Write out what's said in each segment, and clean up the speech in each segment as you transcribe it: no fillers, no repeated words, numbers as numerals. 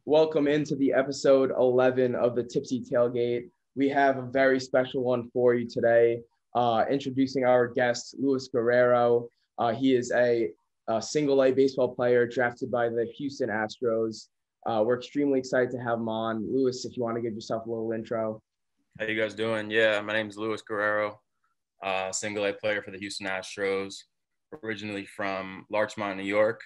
Welcome into the episode 11 of the Tipsy Tailgate. We have a very special one for you today. Introducing our guest, Luis Guerrero. He is a single-A baseball player drafted by the Houston Astros. We're extremely excited to have him on. Luis, if you want to give yourself a little intro. How you guys doing? Yeah, my name is Luis Guerrero, single-A player for the Houston Astros, originally from Larchmont, New York.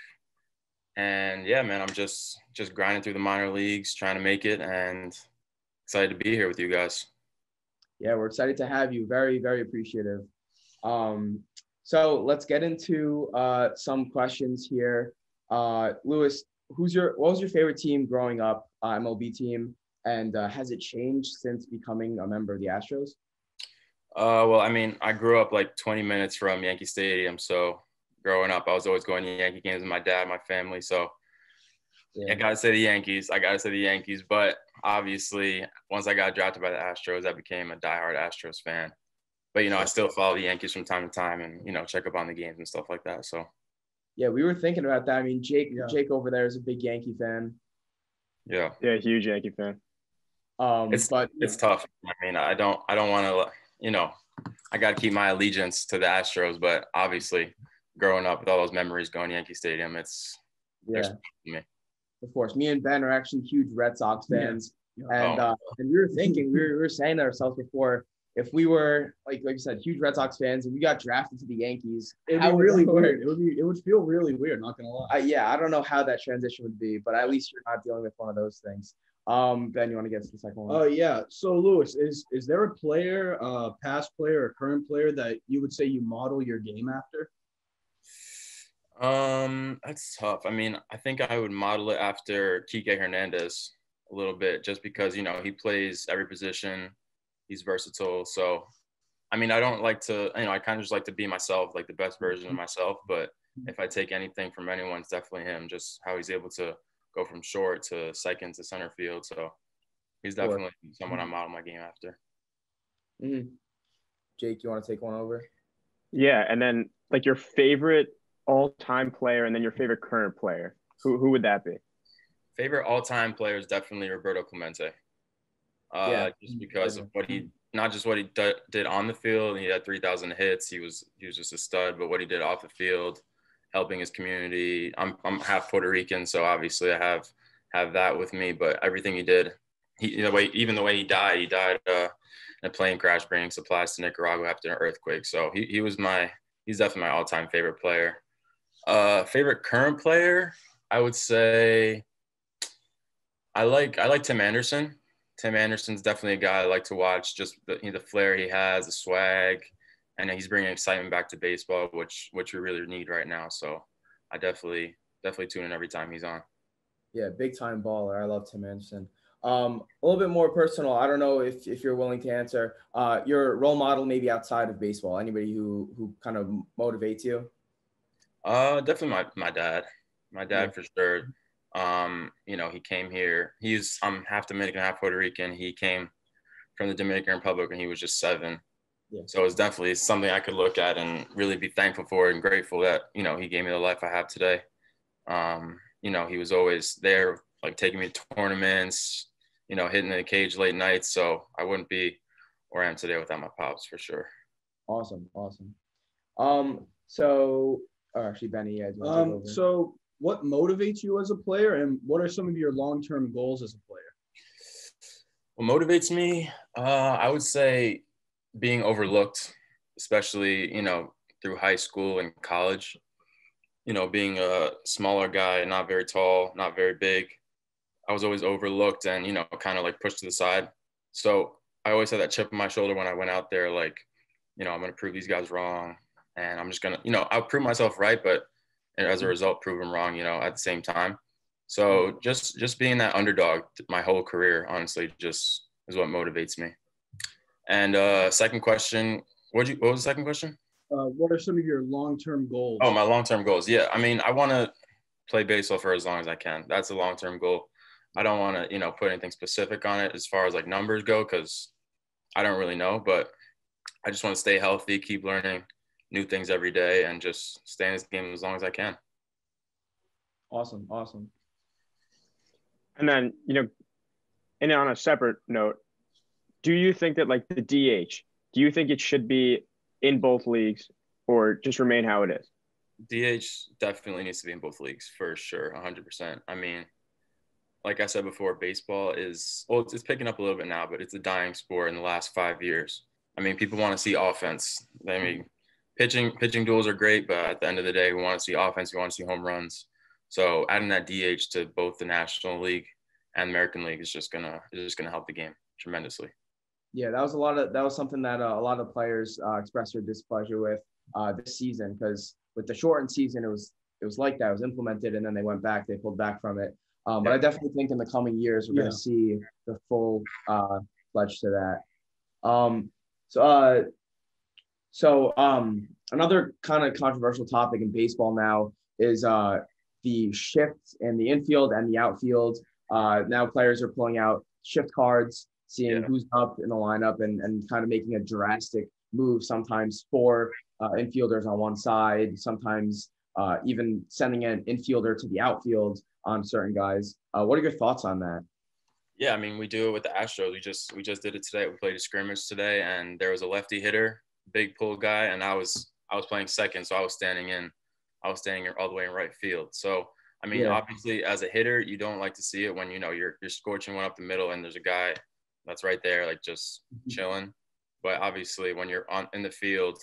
And yeah, man, I'm just grinding through the minor leagues, trying to make it, and excited to be here with you guys. Yeah, we're excited to have you. Very, very appreciative. So let's get into some questions here. Luis, what was your favorite team growing up, MLB team, and has it changed since becoming a member of the Astros? Well, I mean, I grew up like 20 minutes from Yankee Stadium, so growing up, I was always going to Yankee games with my dad, my family. So I gotta say the Yankees. But obviously, once I got drafted by the Astros, I became a diehard Astros fan. But I still follow the Yankees from time to time, and check up on the games and stuff like that. So yeah, we were thinking about that. I mean, Jake over there is a big Yankee fan. Yeah, huge Yankee fan. It's tough. I mean, I don't want to. I got to keep my allegiance to the Astros, but obviously, growing up with all those memories going to Yankee Stadium, it's me. Of course, me and Ben are actually huge Red Sox fans, and we were saying to ourselves before, if we were like you said, huge Red Sox fans, and we got drafted to the Yankees, it'd be really weird. It would feel really weird. Not gonna lie. I don't know how that transition would be, but at least you're not dealing with one of those things. Ben, you want to get to the second one? Oh yeah. So Luis, is there a player, past player or current player that you would say you model your game after? That's tough. I mean, I think I would model it after Kike Hernandez a little bit, just because he plays every position. He's versatile. So, I mean, I don't like to, I kind of just like to be myself, like the best version of myself. But if I take anything from anyone, it's definitely him, just how he's able to go from short to second to center field. So he's definitely someone I model my game after. Mm-hmm. Jake, you want to take one over? Yeah. And then like your favorite all-time player and then your favorite current player, who would that be? Favorite all-time player is definitely Roberto Clemente. Just because of not just what he did on the field. He had 3,000 hits. He was just a stud, but what he did off the field, helping his community. I'm half Puerto Rican, so obviously I have that with me. But everything he did, even the way he died in a plane crash bringing supplies to Nicaragua after an earthquake. So he's definitely my all-time favorite player. Favorite current player, I would say I like Tim Anderson. Tim Anderson's definitely a guy I like to watch, just the flair he has, the swag, and he's bringing excitement back to baseball, which we really need right now. So I definitely tune in every time he's on. Yeah, big time baller. I love Tim Anderson. A little bit more personal. I don't know if you're willing to answer. Your role model, maybe outside of baseball, anybody who kind of motivates you? Definitely my dad. My dad for sure. He came here. I'm half Dominican, half Puerto Rican. He came from the Dominican Republic when he was just 7. Yeah. So it's definitely something I could look at and really be thankful for and grateful that, he gave me the life I have today. He was always there, like taking me to tournaments, hitting the cage late nights. So I wouldn't be where I am today without my pops for sure. Awesome. So actually, Benny, so what motivates you as a player, and what are some of your long-term goals as a player? What motivates me, I would say being overlooked, especially, through high school and college. Being a smaller guy, not very tall, not very big, I was always overlooked and, kind of like pushed to the side. So I always had that chip on my shoulder when I went out there, like, I'm going to prove these guys wrong. And I'm just going to, I'll prove myself right, but as a result, prove them wrong, at the same time. So just being that underdog my whole career, honestly, just is what motivates me. And second question, what was the second question? What are some of your long-term goals? Oh, my long-term goals. Yeah. I mean, I want to play baseball for as long as I can. That's a long-term goal. I don't want to, put anything specific on it as far as like numbers go, because I don't really know, but I just want to stay healthy, keep learning new things every day, and just stay in this game as long as I can. Awesome. And then, and on a separate note, do you think that like the DH, do you think it should be in both leagues or just remain how it is? DH definitely needs to be in both leagues for sure, 100%. I mean, like I said before, baseball is, well, it's picking up a little bit now, but it's a dying sport in the last 5 years. I mean, people want to see offense. I mean, pitching duels are great, but at the end of the day, we want to see offense. We want to see home runs. So adding that DH to both the National League and American League is just gonna help the game tremendously. Yeah, that was something that a lot of players expressed their displeasure with this season, because with the shortened season, it was like that. It was implemented, and then they went back. They pulled back from it. But I definitely think in the coming years, we're going to see the full pledge to that. So another kind of controversial topic in baseball now is the shift in the infield and the outfield. Now players are pulling out shift cards, seeing who's up in the lineup, and kind of making a drastic move, sometimes four infielders on one side, sometimes even sending an infielder to the outfield on certain guys. What are your thoughts on that? Yeah, I mean, we do it with the Astros. We just did it today. We played a scrimmage today, and there was a lefty hitter, big pull guy, and I was playing second, so I was standing all the way in right field. So I mean, obviously, as a hitter, you don't like to see it when you're scorching one up the middle, and there's a guy that's right there, like just chilling. But obviously, when you're in the field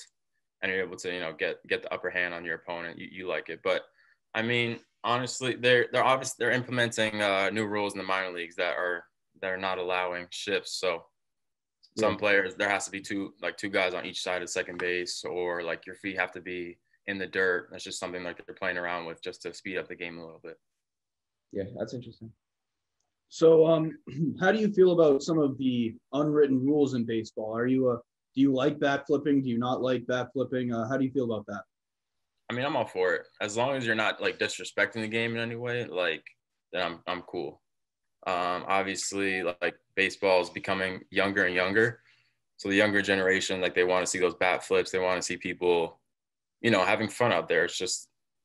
and you're able to get the upper hand on your opponent, you like it. But I mean, honestly, they're implementing new rules in the minor leagues that are not allowing shifts. So some players, there has to be two guys on each side of second base, or like your feet have to be in the dirt. That's just something like they're playing around with just to speed up the game a little bit. Yeah, that's interesting. So, how do you feel about some of the unwritten rules in baseball? Do you like bat flipping? Do you not like bat flipping? How do you feel about that? I mean, I'm all for it. As long as you're not like disrespecting the game in any way, like then I'm cool. Obviously, like baseball is becoming younger and younger. So the younger generation, like they want to see those bat flips. They want to see people, having fun out there.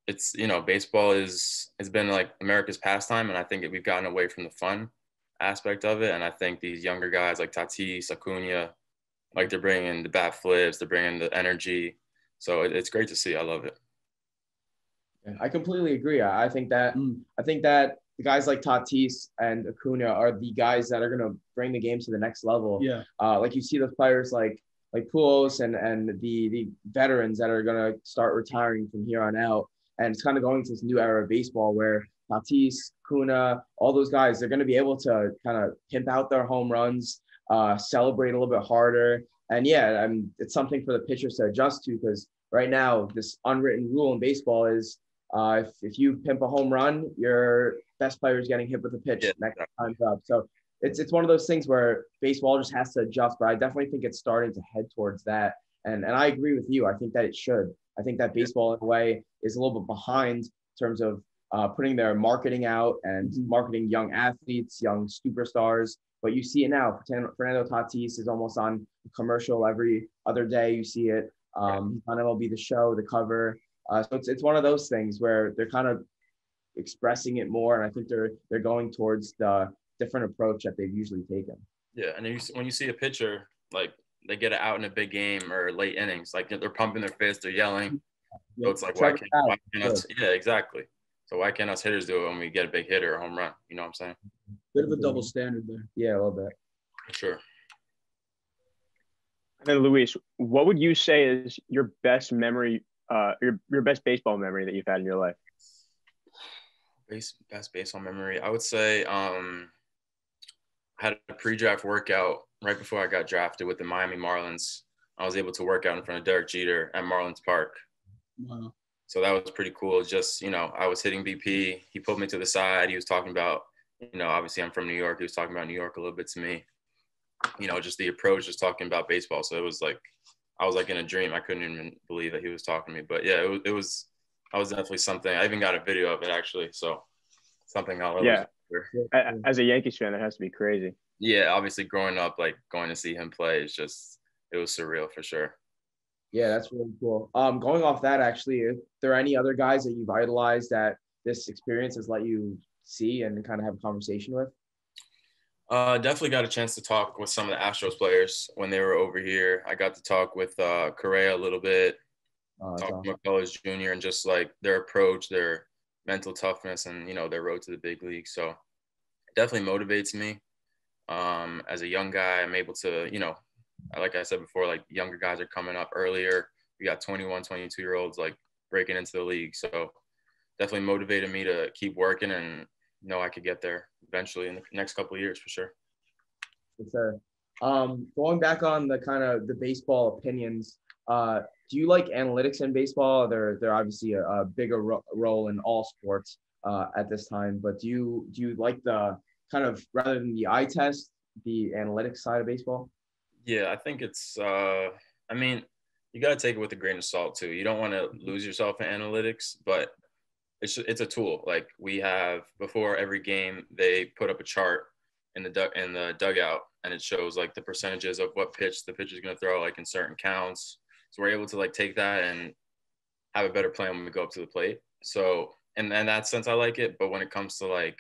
It's baseball has been like America's pastime, and I think we've gotten away from the fun aspect of it. And I think these younger guys like Tatis, Acuna, like they're bringing the bat flips, they're bringing the energy. So it's great to see. I love it. Yeah, I completely agree. I think that the guys like Tatis and Acuna are the guys that are going to bring the game to the next level. Yeah. Like you see those players like Pujols and the veterans that are going to start retiring from here on out. And it's kind of going to this new era of baseball where Tatis, Acuna, all those guys, they're going to be able to kind of pimp out their home runs, celebrate a little bit harder. And it's something for the pitchers to adjust to, because right now this unwritten rule in baseball is if you pimp a home run, your best player is getting hit with a pitch next time's up. So it's one of those things where baseball just has to adjust, but I definitely think it's starting to head towards that. And I agree with you. I think that it should. I think that baseball in a way is a little bit behind in terms of putting their marketing out and marketing young athletes, young superstars. But you see it now. Fernando Tatis is almost on a commercial every other day. You see it. He's on MLB The Show, the cover. So it's one of those things where they're kind of expressing it more, and I think they're going towards the different approach that they've usually taken. Yeah, and when you see a pitcher, like they get it out in a big game or late innings, like they're pumping their fist, they're yelling. So it's like, why can't us? Yeah, exactly. So why can't us hitters do it when we get a big hit or a home run? You know what I'm saying? Bit of a double standard there. Yeah, a little bit. For sure. And then Luis, what would you say is your best memory, your best baseball memory that you've had in your life? Best baseball memory, I would say I had a pre-draft workout right before I got drafted with the Miami Marlins. I was able to work out in front of Derek Jeter at Marlins Park. Wow. So that was pretty cool. Just, I was hitting BP. He pulled me to the side. He was talking about, obviously I'm from New York. He was talking about New York a little bit to me. Just the approach, just talking about baseball. So it was like, I was like in a dream. I couldn't even believe that he was talking to me. But yeah, it was definitely something. I even got a video of it actually. So something I'll always remember. As a Yankees fan, that has to be crazy. Yeah, obviously growing up, like going to see him play is just, it was surreal for sure. Yeah, that's really cool. Going off that, actually, are there any other guys that you've idolized that this experience has let you see and kind of have a conversation with? Definitely got a chance to talk with some of the Astros players when they were over here. I got to talk with Correa a little bit, talk to McCullers Jr. and just like their approach, their mental toughness, and their road to the big league. So it definitely motivates me. As a young guy, I'm able to, like I said before, like younger guys are coming up earlier. We got 21, 22-year-olds like breaking into the league. So definitely motivated me to keep working and know I could get there eventually in the next couple of years for sure. For sure. Going back on the kind of the baseball opinions, do you like analytics in baseball? They're obviously a bigger role in all sports at this time, but do you like the kind of, rather than the eye test, the analytics side of baseball? Yeah, I think it's I mean, you got to take it with a grain of salt too. You don't want to lose yourself in analytics, but it's a tool. Like we have, before every game, they put up a chart in the dugout, and it shows like the percentages of what pitch the pitcher is going to throw, like in certain counts. So we're able to like take that and have a better plan when we go up to the plate. So in that sense, I like it. But when it comes to like,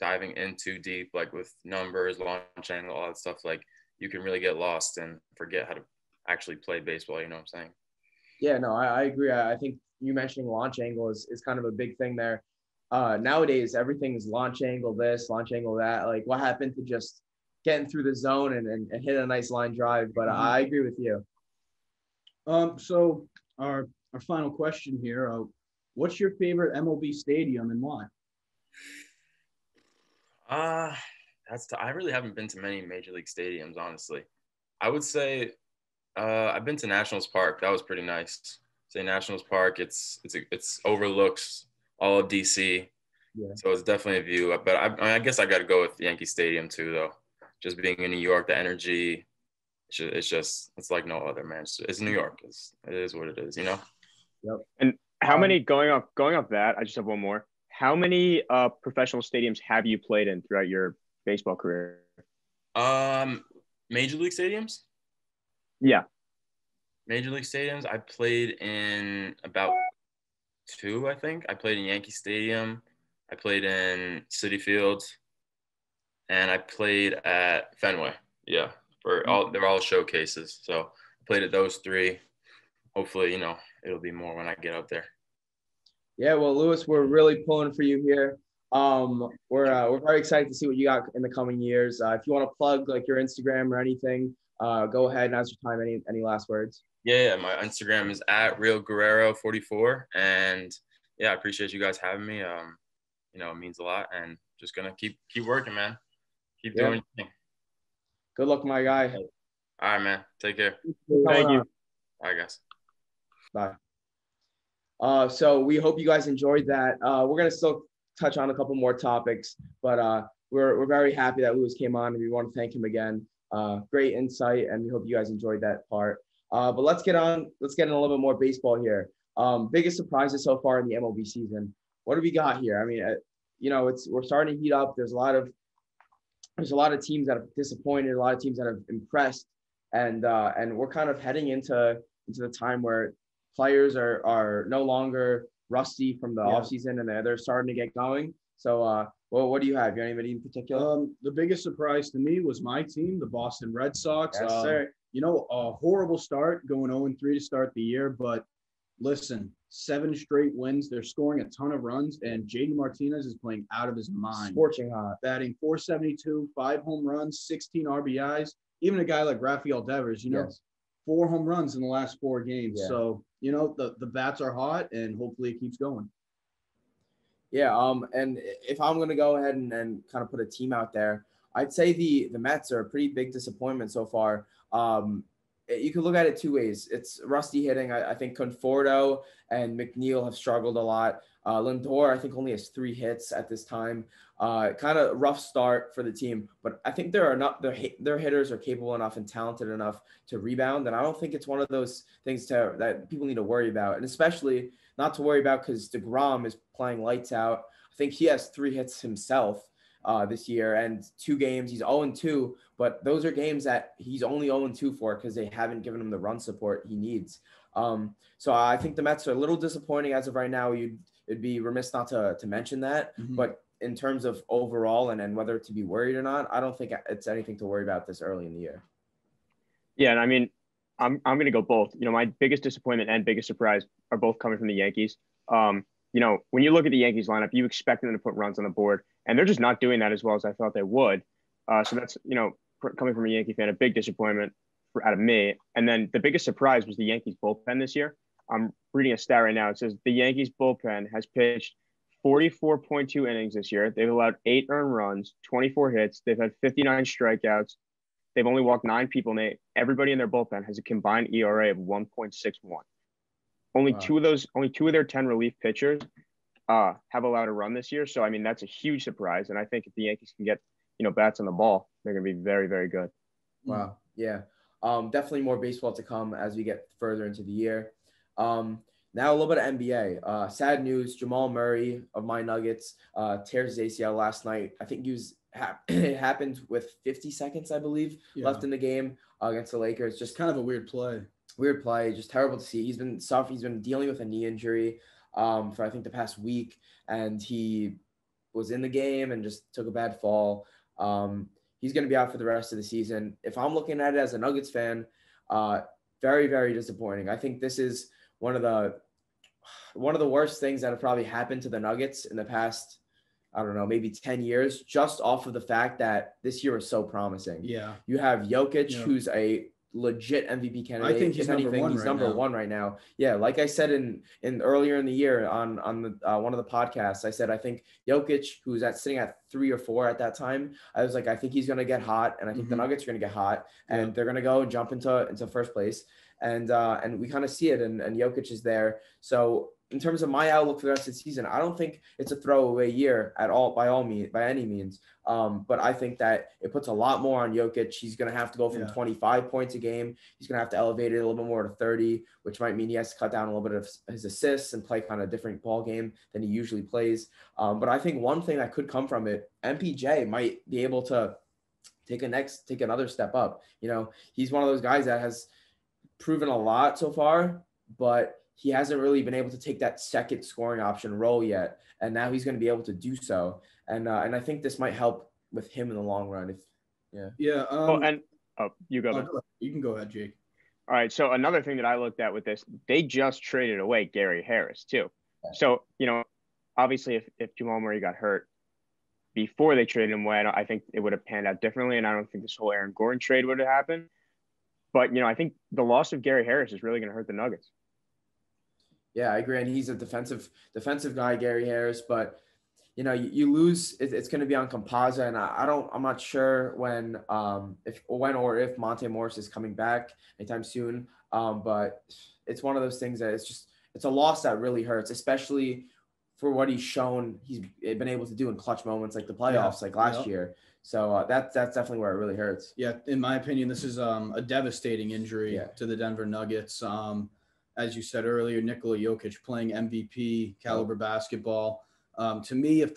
diving in too deep, like with numbers, launch angle, all that stuff, like you can really get lost and forget how to actually play baseball. You know what I'm saying? Yeah, no, I agree. I think you mentioning launch angle is kind of a big thing there. Nowadays, everything's launch angle this, launch angle that. Like, what happened to just getting through the zone and hit a nice line drive? But I agree with you. So our final question here: what's your favorite MLB stadium and why? I really haven't been to many major league stadiums, honestly. I would say I've been to Nationals Park. That was pretty nice. Say Nationals Park. It's overlooks all of DC. Yeah. So it's definitely a view. But I guess I got to go with Yankee Stadium too, though. Just being in New York, the energy, it's like no other, man. It's New York. It is what it is, Yep. And how many, going off that, I just have one more. How many professional stadiums have you played in throughout your baseball career? Major league stadiums? Yeah. Major league stadiums, I played in about 2, I think. I played in Yankee Stadium. I played in Citi Field. And I played at Fenway. Yeah. They're all showcases. So I played at those 3. Hopefully, it'll be more when I get up there. Yeah, well, Lewis, we're really pulling for you here. We're very excited to see what you got in the coming years. If you want to plug like your Instagram or anything, go ahead. Now's your time. Any last words? Yeah, my Instagram is at realguerrero44, and yeah, I appreciate you guys having me. It means a lot, and just gonna keep working, man. Keep doing your thing. Good luck, my guy. All right, man. Take care. Thank you. All right, guys. Bye. So we hope you guys enjoyed that. We're gonna still touch on a couple more topics, but we're very happy that Lewis came on, and we want to thank him again. Great insight, and we hope you guys enjoyed that part. But let's get in a little bit more baseball here. Biggest surprises so far in the MLB season. What do we got here? I mean, we're starting to heat up. There's a lot of teams that have disappointed, a lot of teams that have impressed, and we're kind of heading into the time where players are no longer rusty from the offseason, and they're starting to get going. So, what do you have? You have anybody in particular? The biggest surprise to me was my team, the Boston Red Sox. Yes, sir. A horrible start, going 0-3 to start the year, but listen, 7 straight wins. They're scoring a ton of runs, and JD Martinez is playing out of his mind. Scorching hot. Batting .472, 5 home runs, 16 RBIs. Even a guy like Rafael Devers, Yes. 4 home runs in the last 4 games. Yeah. So, the bats are hot, and hopefully it keeps going. Yeah, and if I'm going to go ahead and kind of put a team out there, I'd say the Mets are a pretty big disappointment so far. You can look at it 2 ways. It's rusty hitting. I think Conforto and McNeil have struggled a lot. Lindor, I think, only has 3 hits at this time. Kind of rough start for the team, but I think their hitters are capable enough and talented enough to rebound, and I don't think it's one of those things that people need to worry about, and especially not to worry about because DeGrom is playing lights out. I think he has 3 hits himself this year, and 2 games he's 0-2, but those are games that he's only 0-2 for because they haven't given him the run support he needs. So I think the Mets are a little disappointing as of right now. It'd be remiss not to mention that, but in terms of overall and whether to be worried or not, I don't think it's anything to worry about this early in the year. Yeah, and I mean, I'm going to go both. My biggest disappointment and biggest surprise are both coming from the Yankees. When you look at the Yankees lineup, you expect them to put runs on the board, and they're just not doing that as well as I thought they would. So that's, coming from a Yankee fan, a big disappointment out of me. And then the biggest surprise was the Yankees bullpen this year. I'm reading a stat right now. It says the Yankees bullpen has pitched 44.2 innings this year. They've allowed 8 earned runs, 24 hits. They've had 59 strikeouts. They've only walked 9 people. And everybody in their bullpen has a combined ERA of 1.61. Only two of their 10 relief pitchers have allowed a run this year. So, I mean, that's a huge surprise. And I think if the Yankees can get, bats on the ball, they're going to be very, very good. Wow. Yeah. Definitely more baseball to come as we get further into the year. Now a little bit of NBA. Sad news, Jamal Murray of my Nuggets tears his ACL last night. I think it happened with 50 seconds, I believe, left in the game against the Lakers. Just kind of a weird play. Just terrible to see. He's been dealing with a knee injury for I think the past week, and he was in the game and just took a bad fall. He's going to be out for the rest of the season. If I'm looking at it as a Nuggets fan, very, very disappointing. I think this is one of the worst things that have probably happened to the Nuggets in the past, I don't know, maybe 10 years, just off of the fact that this year is so promising. Yeah. You have Jokic, who's a legit MVP candidate. I think he's number one right now. Yeah, like I said in earlier in the year on the one of the podcasts, I said I think Jokic, who's sitting at 3 or 4 at that time, I was like, I think he's going to get hot, and I think the Nuggets are going to get hot, and they're going to go and jump into first place, and we kind of see it, and Jokic is there. So in terms of my outlook for the rest of the season, I don't think it's a throwaway year at all, by any means. But I think that it puts a lot more on Jokic. He's going to have to go from 25 points a game. He's going to have to elevate it a little bit more to 30, which might mean he has to cut down a little bit of his assists and play kind of a different ball game than he usually plays. But I think one thing that could come from it, MPJ might be able to take another step up. He's one of those guys that has proven a lot so far, but he hasn't really been able to take that second scoring option role yet, and now he's going to be able to do so. And I think this might help with him in the long run. You go. You can go ahead, Jake. All right. So another thing that I looked at with this, they just traded away Gary Harris too. So obviously, if Jamal Murray got hurt before they traded him away, I think it would have panned out differently, and I don't think this whole Aaron Gordon trade would have happened. But I think the loss of Gary Harris is really going to hurt the Nuggets. Yeah, I agree. And he's a defensive guy, Gary Harris, but you lose, it's going to be on Composa. And I'm not sure when or if Monte Morris is coming back anytime soon. But it's one of those things that it's a loss that really hurts, especially for what he's shown he's been able to do in clutch moments like the playoffs, like last year. So that's definitely where it really hurts. Yeah. In my opinion, this is a devastating injury to the Denver Nuggets. As you said earlier, Nikola Jokic playing MVP caliber basketball. To me, if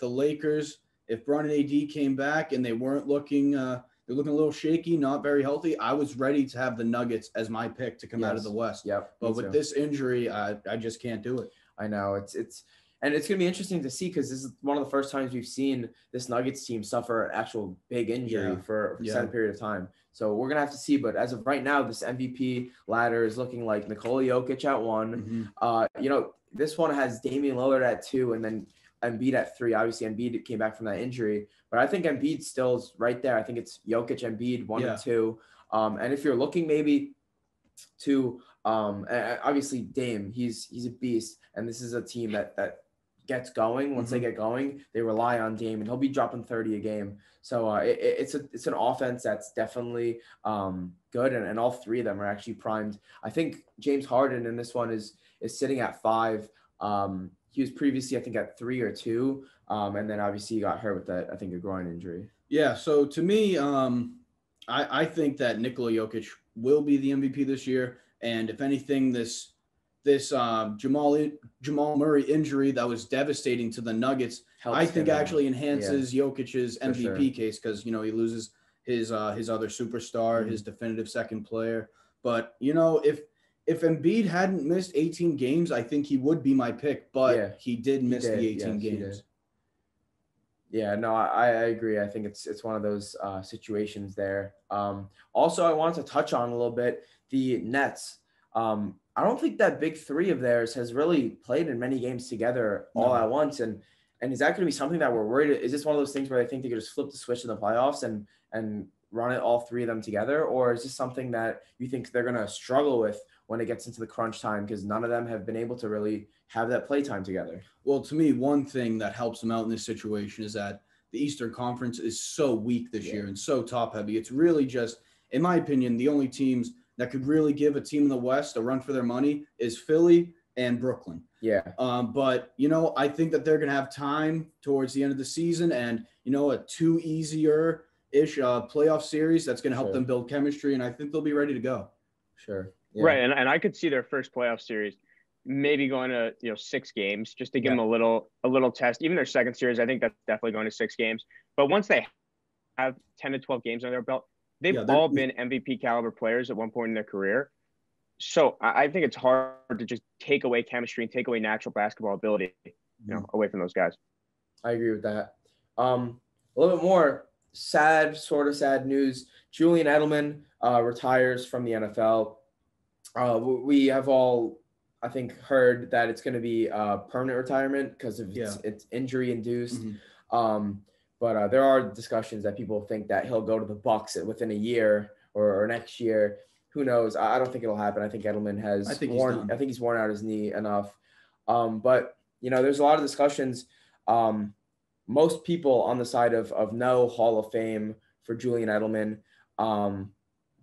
Bron and AD came back and they weren't looking, they're looking a little shaky, not very healthy, I was ready to have the Nuggets as my pick to come out of the West. Yep. But with this injury, I just can't do it. I know and it's going to be interesting to see because this is one of the first times we've seen this Nuggets team suffer an actual big injury for a certain period of time. So we're going to have to see. But as of right now, this MVP ladder is looking like Nikola Jokic at 1. This one has Damian Lillard at 2 and then Embiid at 3. Obviously, Embiid came back from that injury. But I think Embiid still is right there. I think it's Jokic, Embiid, 1 and 2. And if you're looking maybe to obviously Dame, he's a beast. And this is a team that gets going. Once they get going, they rely on Dame, and he'll be dropping 30 a game. So it's an offense that's definitely good, and all 3 of them are actually primed. I think James Harden in this one is sitting at 5. He was previously, I think, at 3 or 2, and then obviously he got hurt with that, I think, a groin injury. Yeah. So to me, I think that Nikola Jokic will be the MVP this year, and if anything, this Jamal Murray injury that was devastating to the Nuggets, I think actually enhances Jokic's MVP case because, he loses his other superstar, his definitive second player. But, if Embiid hadn't missed 18 games, I think he would be my pick, but he did miss the 18 games. Yeah, no, I agree. I think it's one of those situations there. Also, I wanted to touch on a little bit the Nets. I don't think that big three of theirs has really played in many games together all at once. And is that going to be something that we're worried? Is this one of those things where they think they could just flip the switch in the playoffs and run it all three of them together? Or is this something that you think they're going to struggle with when it gets into the crunch time because none of them have been able to really have that play time together? Well, to me, one thing that helps them out in this situation is that the Eastern Conference is so weak this year and so top heavy. It's really just, in my opinion, the only teams that could really give a team in the West a run for their money is Philly and Brooklyn. Yeah. But, I think that they're going to have time towards the end of the season and, a 2 easier-ish playoff series that's going to help them build chemistry, and I think they'll be ready to go. Sure. Yeah. Right, and I could see their first playoff series maybe going to 6 games just to give them a little test. Even their second series, I think that's definitely going to 6 games. But once they have 10 to 12 games on their belt, they've all been MVP caliber players at one point in their career. So I think it's hard to just take away chemistry and take away natural basketball ability, away from those guys. I agree with that. A little bit more sort of sad news. Julian Edelman retires from the NFL. We have all, I think, heard that it's going to be a permanent retirement because of it's injury induced. But there are discussions that people think that he'll go to the Bucks within a year or next year. Who knows? I don't think it'll happen. I think Edelman has he's worn out his knee enough. But there's a lot of discussions. Most people on the side of no Hall of Fame for Julian Edelman.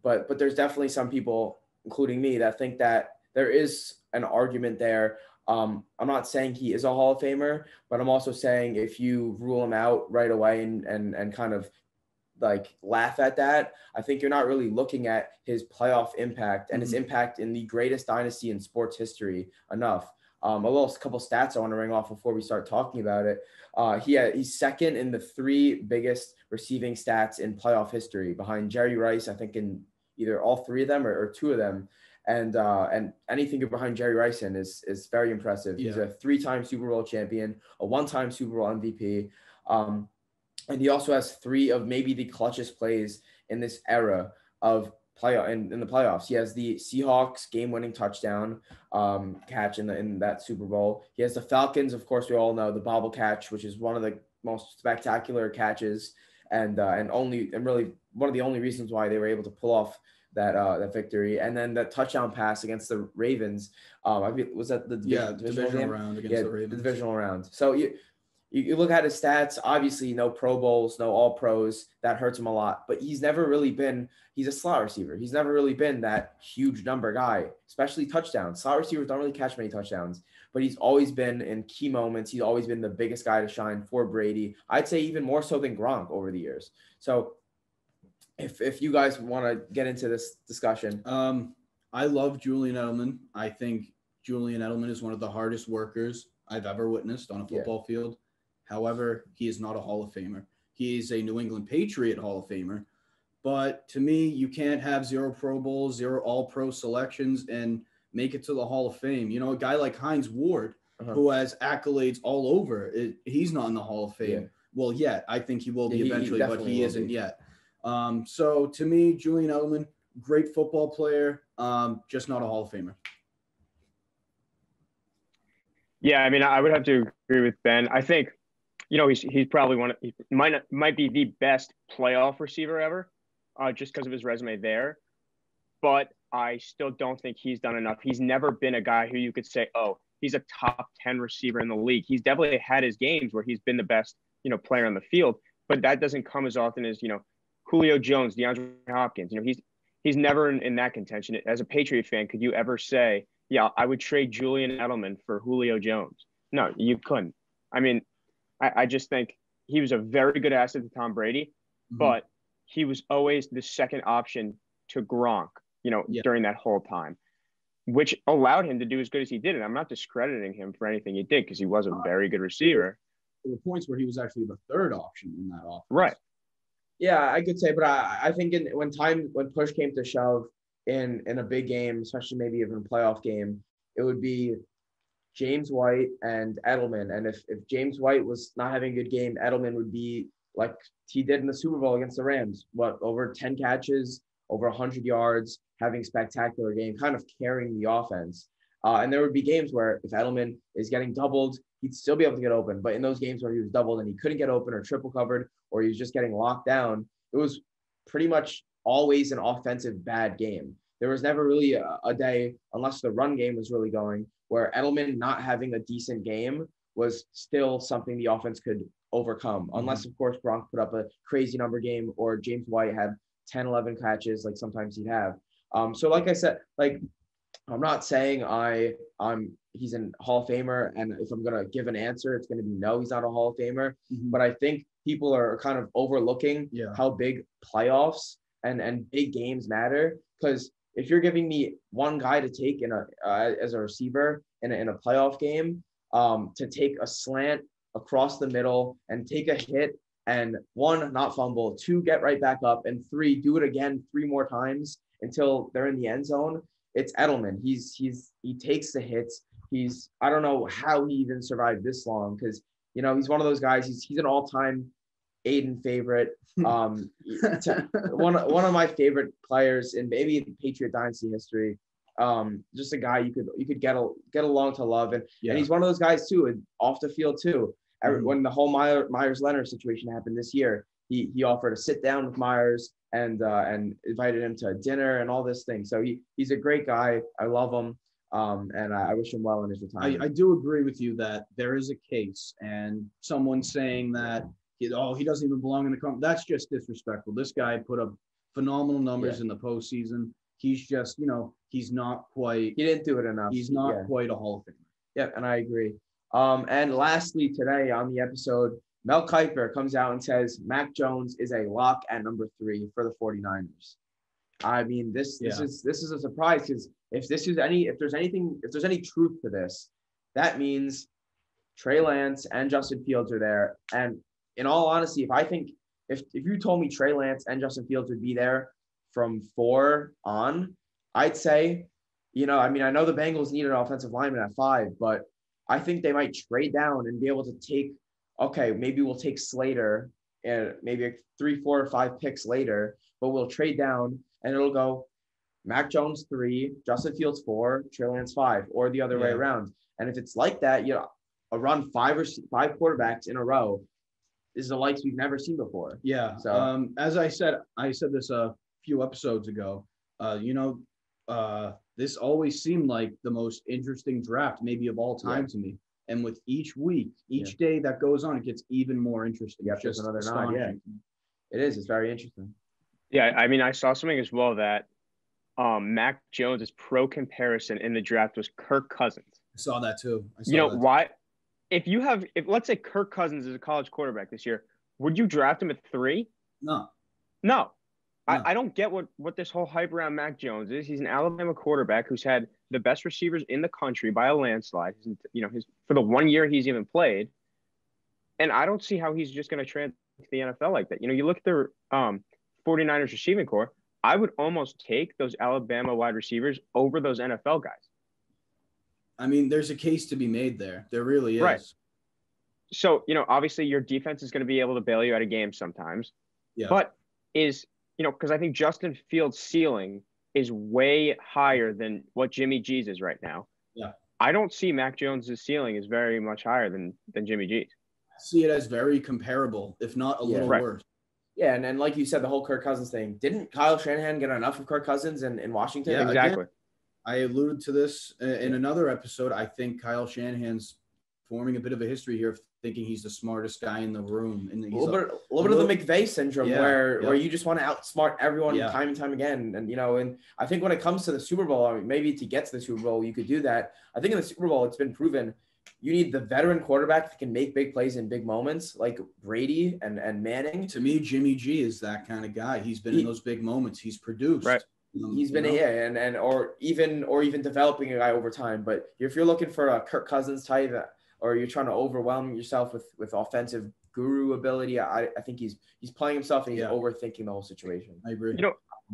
But there's definitely some people, including me, that think that there is an argument there. I'm not saying he is a Hall of Famer, but I'm also saying if you rule him out right away and kind of like laugh at that, I think you're not really looking at his playoff impact and his impact in the greatest dynasty in sports history enough. A couple stats I want to ring off before we start talking about it. He's second in the 3 biggest receiving stats in playoff history behind Jerry Rice, I think in either all 3 of them or 2 of them. And anything behind Jerry Rice is very impressive. He's a 3-time Super Bowl champion, a 1-time Super Bowl MVP. And he also has 3 of maybe the clutchest plays in this era of in the playoffs. He has the Seahawks game-winning touchdown catch in that Super Bowl. He has the Falcons, of course, we all know, the bobble catch, which is one of the most spectacular catches and really one of the only reasons why they were able to pull off that victory. And then that touchdown pass against the Ravens. Was that the divisional round against the Ravens? The divisional round. So you look at his stats, obviously no Pro Bowls, no All Pros. That hurts him a lot. But he's never really been – he's a slot receiver. He's never really been that huge number guy, especially touchdowns. Slot receivers don't really catch many touchdowns. But he's always been in key moments. He's always been the biggest guy to shine for Brady. I'd say even more so than Gronk over the years. So if you guys want to get into this discussion. I love Julian Edelman. I think Julian Edelman is one of the hardest workers I've ever witnessed on a football field. However, he is not a Hall of Famer. He is a New England Patriot Hall of Famer. But to me, you can't have 0 Pro Bowls, 0 All-Pro selections, and make it to the Hall of Fame. A guy like Hines Ward, who has accolades all over, he's not in the Hall of Fame. Yeah. Well, yet. I think he will be eventually, but he isn't yet. So to me, Julian Edelman, great football player, just not a Hall of Famer. Yeah, I mean, I would have to agree with Ben. I think, he's probably he might be the best playoff receiver ever, just because of his resume there. But I still don't think he's done enough. He's never been a guy who you could say, oh, he's a top 10 receiver in the league. He's definitely had his games where he's been the best, player on the field, but that doesn't come as often as, Julio Jones, DeAndre Hopkins. He's never in that contention. As a Patriot fan, could you ever say, yeah, I would trade Julian Edelman for Julio Jones? No, you couldn't. I mean, I just think he was a very good asset to Tom Brady, but he was always the second option to Gronk, during that whole time, which allowed him to do as good as he did. And I'm not discrediting him for anything he did because he was a very good receiver. There were points where he was actually the 3rd option in that offense. Right. Yeah, I could say, but I think when push came to shove in a big game, especially maybe even a playoff game, it would be James White and Edelman. And if James White was not having a good game, Edelman would be like he did in the Super Bowl against the Rams, over 10 catches, over 100 yards, having a spectacular game, kind of carrying the offense. And there would be games where if Edelman is getting doubled, he'd still be able to get open. But in those games where he was doubled and he couldn't get open or triple covered, or he was just getting locked down, it was pretty much always an offensive bad game. There was never really a day, unless the run game was really going, where Edelman not having a decent game was still something the offense could overcome. Unless, of course, Gronk put up a crazy number game or James White had 10, 11 catches like sometimes he'd have. So like I said, like, I'm not saying he's a Hall of Famer, and if I'm going to give an answer, it's going to be no, he's not a Hall of Famer. But I think people are kind of overlooking how big playoffs and big games matter. Because if you're giving me one guy to take as a receiver in a playoff game, to take a slant across the middle and take a hit and 1, not fumble, 2, get right back up, and 3, do it again 3 more times until they're in the end zone, it's Edelman. He takes the hits. I don't know how he even survived this long, because he's one of those guys. He's an all-time Aiden favorite. One of my favorite players in maybe the Patriot Dynasty history. Just a guy you could get along to love, and he's one of those guys too, off the field too. When the whole Myers Leonard situation happened this year, he offered to sit down with Myers and invited him to dinner and all this thing. So he's a great guy. I love him. And I wish him well in his retirement. I do agree with you that there is a case, and someone saying that he doesn't even belong in the company. That's just disrespectful. This guy put up phenomenal numbers in the postseason. He's just, he's not quite. He didn't do it enough. He's not quite a Hall of Famer. Yeah, and I agree. And lastly, today on the episode, Mel Kiper comes out and says Mac Jones is a lock at number 3 for the 49ers. I mean, this is a surprise, because if there's any truth to this, that means Trey Lance and Justin Fields are there. And in all honesty, if you told me Trey Lance and Justin Fields would be there from 4 on, I'd say, I know the Bengals need an offensive lineman at 5, but I think they might trade down and be able to take, maybe we'll take Slater and maybe 3, 4, or 5 picks later, but we'll trade down and it'll go Mac Jones 3, Justin Fields 4, Trey Lance 5, or the other way around. And if it's like that, a run 5 quarterbacks in a row is the likes we've never seen before. Yeah. So as I said this a few episodes ago. This always seemed like the most interesting draft maybe of all time to me. And with each week, each day that goes on, it gets even more interesting. Yeah, just another nod. Yeah, it is. It's very interesting. Yeah, I mean, I saw something as well that Mac Jones' pro comparison in the draft was Kirk Cousins. I saw that too. Why? If let's say Kirk Cousins is a college quarterback this year, would you draft him at 3? No. I don't get what this whole hype around Mac Jones is. He's an Alabama quarterback who's had the best receivers in the country by a landslide. For the 1 year he's even played, and I don't see how he's just going to transfer to the NFL like that. You look at the 49ers receiving core. I would almost take those Alabama wide receivers over those NFL guys. I mean, there's a case to be made there. There really is. Right. So, obviously your defense is going to be able to bail you out of games sometimes. Yeah. But because I think Justin Fields' ceiling is way higher than what Jimmy G's is right now. Yeah. I don't see Mac Jones' ceiling is very much higher than Jimmy G's. I see it as very comparable, if not a little worse. Yeah, and like you said, the whole Kirk Cousins thing. Didn't Kyle Shanahan get enough of Kirk Cousins in Washington? Yeah, exactly. I alluded to this in another episode. I think Kyle Shanahan's forming a bit of a history here of thinking he's the smartest guy in the room. And a little bit of the McVay syndrome where you just want to outsmart everyone time and time again. And, and I think when it comes to the Super Bowl, maybe to get to the Super Bowl, you could do that. I think in the Super Bowl, it's been proven you need the veteran quarterback that can make big plays in big moments, like Brady and Manning. To me, Jimmy G is that kind of guy. He's been in those big moments. He's produced. Right. He's been or even developing a guy over time. But if you're looking for a Kirk Cousins type, or you're trying to overwhelm yourself with offensive guru ability. I think he's playing himself and he's overthinking the whole situation. I agree.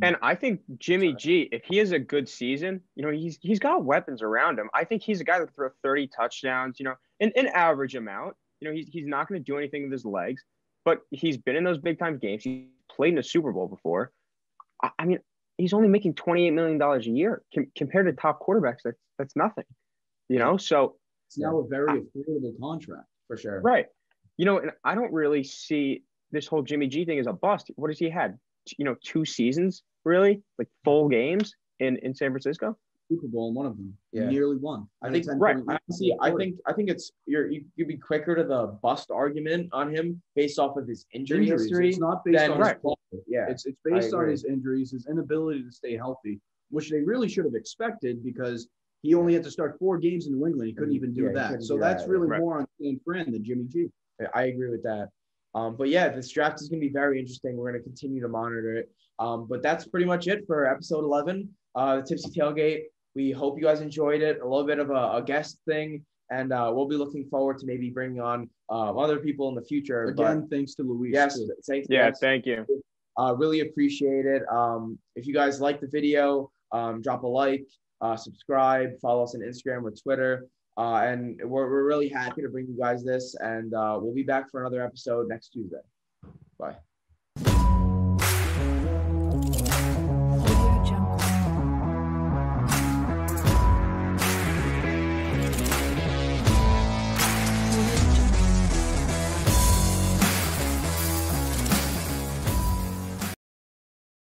And I think Jimmy G, if he has a good season, he's got weapons around him. I think he's a guy that can throw 30 touchdowns, an average amount. He's not going to do anything with his legs, but he's been in those big time games. He's played in a Super Bowl before. I mean, he's only making $28 million a year compared to top quarterbacks. That's nothing, So it's now a very affordable contract for sure. Right. And I don't really see this whole Jimmy G thing as a bust. What has he had? 2 seasons, really, like full games in San Francisco. Super Bowl in one of them. Nearly won. I think right. Honestly, I think it's you'd be quicker to the bust argument on him based off of his injury history. It's not based on his play. Yeah, it's based on his injuries, his inability to stay healthy, which they really should have expected because he only had to start 4 games in New England. He couldn't even do that. So that's really more on San Fran than Jimmy G. I agree with that. But yeah, this draft is going to be very interesting. We're going to continue to monitor it. But that's pretty much it for episode 11, the Tipsy Tailgate. We hope you guys enjoyed it. A little bit of a guest thing. And we'll be looking forward to maybe bringing on other people in the future. Again, thanks to Luis. Yes. Thank you. Really appreciate it. If you guys like the video, drop a like, subscribe, follow us on Instagram or Twitter. And we're really happy to bring you guys this. And we'll be back for another episode next Tuesday. Bye.